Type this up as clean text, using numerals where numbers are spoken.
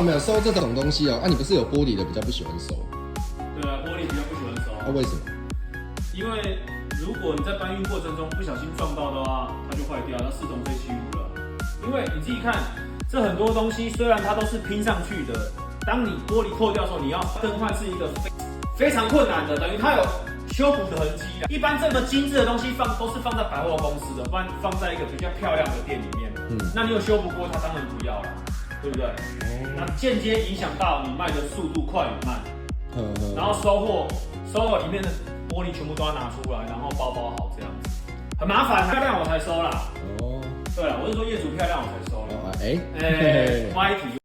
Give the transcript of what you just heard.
没有收这种东西哦。啊，你不是有玻璃的比较不喜欢收？对啊，玻璃比较不喜欢收。啊，为什么？因为如果你在搬运过程中不小心撞到的话，它就坏掉，那视同废弃物了。因为你自己看，这很多东西虽然它都是拼上去的，当你玻璃破掉的时候，你要更换是一个非常困难的，等于它有修补的痕迹啊。一般这么精致的东西都是放在百货公司的，不然放在一个比较漂亮的店里面。那你有修补过，它当然不要了，对不对？那间接影响到你卖的速度快与慢。然后收货里面的玻璃全部都要拿出来，然后包好这样子，很麻烦，漂亮我才收啦。哦，对了，我是说业主漂亮我才收啦。歪题。